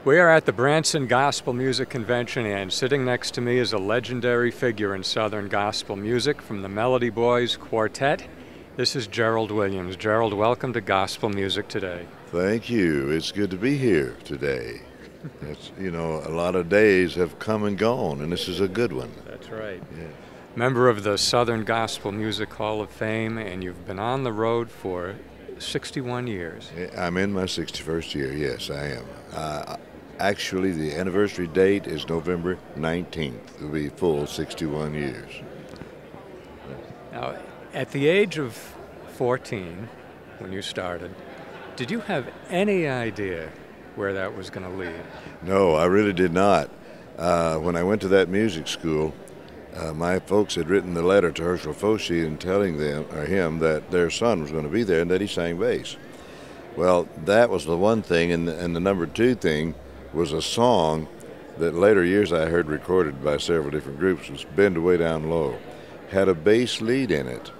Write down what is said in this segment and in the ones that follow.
We are at the Branson Gospel Music Convention, and sitting next to me is a legendary figure in Southern gospel music from the Melody Boys Quartet. This is Gerald Williams. Gerald, welcome to Gospel Music Today. Thank you. It's good to be here today. A lot of days have come and gone, and this is a good one. That's right. Yeah. Member of the Southern Gospel Music Hall of Fame, and you've been on the road for 61 years. I'm in my 61st year, yes, I am. Actually, the anniversary date is November 19th. It'll be full 61 years. Now, at the age of 14, when you started, did you have any idea where that was going to lead? No, I really did not. When I went to that music school, my folks had written the letter to Herschel Foshee and telling him that their son was going to be there and that he sang bass. Well, that was the one thing, and the number two thing was a song that later years I heard recorded by several different groups. It was Bend Way Down Low. Had a bass lead in it.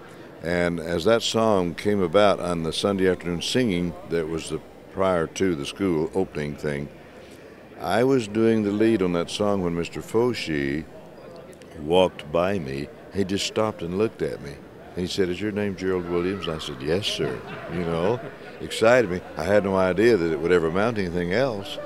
And as that song came about on the Sunday afternoon singing that was prior to the school opening thing, I was doing the lead on that song when Mr. Foshee walked by me. He just stopped and looked at me. And he said, "Is your name Gerald Williams?" I said, "Yes, sir." Excited me. I had no idea that it would ever amount to anything else.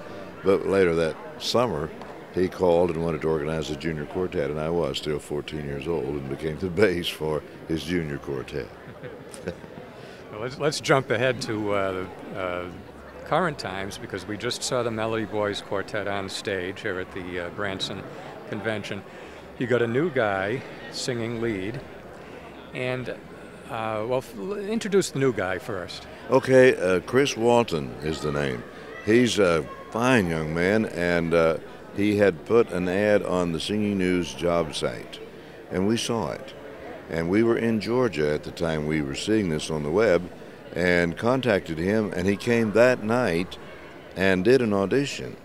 But later that summer, he called and wanted to organize a junior quartet, and I was still 14 years old and became the bass for his junior quartet. Well, let's jump ahead to the current times, because we just saw the Melody Boys Quartet on stage here at the Branson Convention. You got a new guy singing lead, and introduce the new guy first. Okay, Chris Walton is the name. He's a fine young man, and he had put an ad on the Singing News job site, and we saw it. And we were in Georgia at the time we were seeing this on the web, and contacted him, and he came that night and did an audition.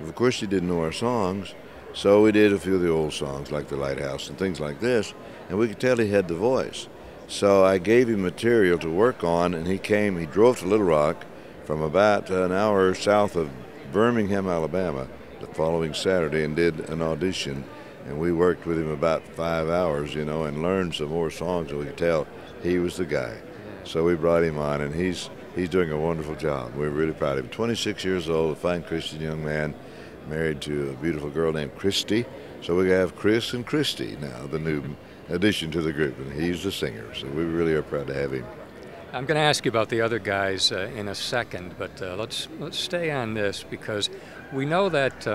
Of course, he didn't know our songs, so we did a few of the old songs like The Lighthouse and things like this, and we could tell he had the voice. So I gave him material to work on, and he drove to Little Rock from about an hour south of Birmingham, Alabama, the following Saturday, and did an audition. And we worked with him about 5 hours, and learned some more songs, and we could tell he was the guy. So we brought him on, and he's doing a wonderful job. We're really proud of him. 26 years old, a fine Christian young man, married to a beautiful girl named Christy. So we have Chris and Christy now, the new addition to the group, and he's the singer. So we really are proud to have him. I'm going to ask you about the other guys in a second, but let's stay on this, because we know that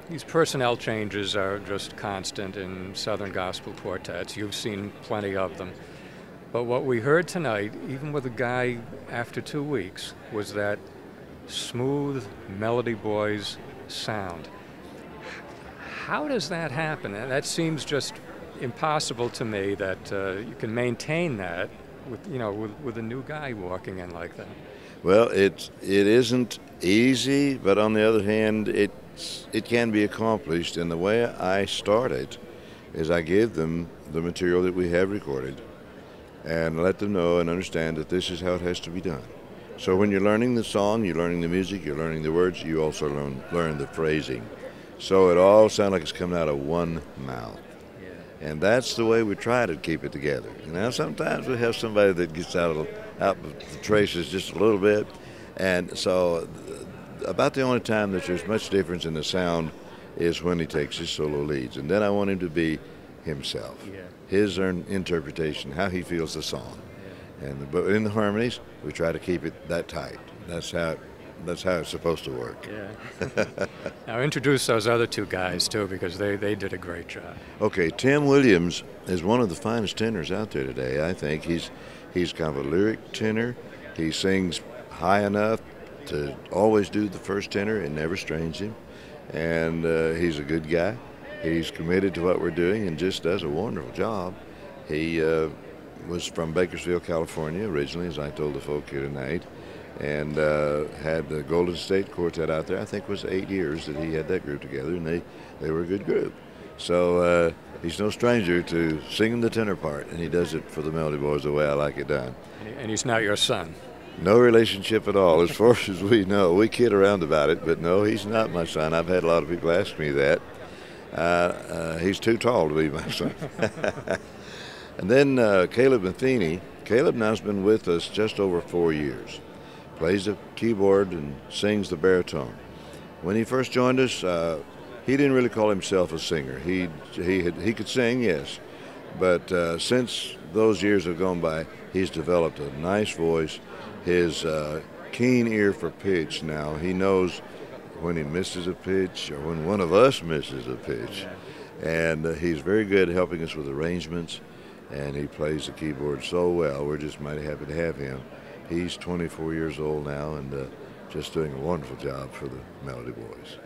these personnel changes are just constant in Southern gospel quartets. You've seen plenty of them. But what we heard tonight, even with a guy after 2 weeks, was that smooth Melody Boys sound. How does that happen? That seems just impossible to me, that you can maintain that with a new guy walking in like that. Well, it isn't easy, but on the other hand, it can be accomplished. And the way I start it is I give them the material that we have recorded and let them know and understand that this is how it has to be done. So when you're learning the song, you're learning the music, you're learning the words, you also learn the phrasing. So it all sounds like it's coming out of one mouth. And that's the way we try to keep it together. Sometimes we have somebody that gets out of the traces just a little bit. And so about the only time that there's much difference in the sound is when he takes his solo leads. And then I want him to be himself, his interpretation, how he feels the song. But in the harmonies, we try to keep it that tight. That's how it's supposed to work. Yeah. Now introduce those other two guys too, because they did a great job. Okay, Tim Williams is one of the finest tenors out there today. I think he's kind of a lyric tenor. He sings high enough to always do the first tenor. It never strains him. And he's a good guy. He's committed to what we're doing and just does a wonderful job. He was from Bakersfield, California originally, as I told the folk here tonight, and had the Golden State Quartet out there. I think it was 8 years that he had that group together, and they were a good group. So he's no stranger to singing the tenor part, and he does it for the Melody Boys the way I like it done. And he's not your son? No relationship at all, as far as we know. We kid around about it, but no, he's not my son. I've had a lot of people ask me that. He's too tall to be my son. And then Caleb Matheny. Caleb now's been with us just over 4 years. Plays the keyboard and sings the baritone. When he first joined us, he didn't really call himself a singer. He could sing, yes, but since those years have gone by, he's developed a nice voice. His keen ear for pitch now. He knows when he misses a pitch or when one of us misses a pitch. And he's very good at helping us with arrangements, and he plays the keyboard so well. We're just mighty happy to have him. He's 24 years old now and just doing a wonderful job for the Melody Boys.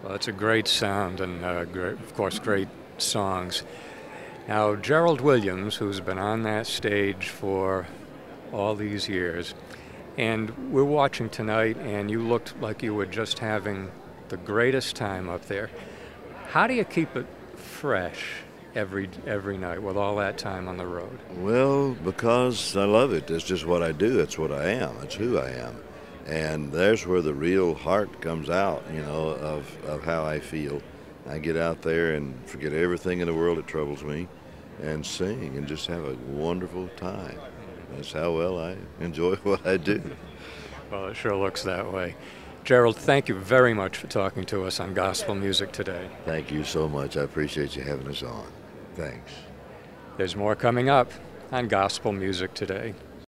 Well, it's a great sound and, of course, great songs. Now, Gerald Williams, who's been on that stage for all these years, and we're watching tonight, and you looked like you were just having the greatest time up there. How do you keep it fresh every night with all that time on the road? Well, because I love it. It's just what I do. It's what I am. It's who I am. And there's where the real heart comes out, you know, of how I feel. I get out there and forget everything in the world that troubles me and sing and just have a wonderful time. That's how well I enjoy what I do. Well, it sure looks that way. Gerald, thank you very much for talking to us on Gospel Music Today. Thank you so much. I appreciate you having us on. Thanks. There's more coming up on Gospel Music Today.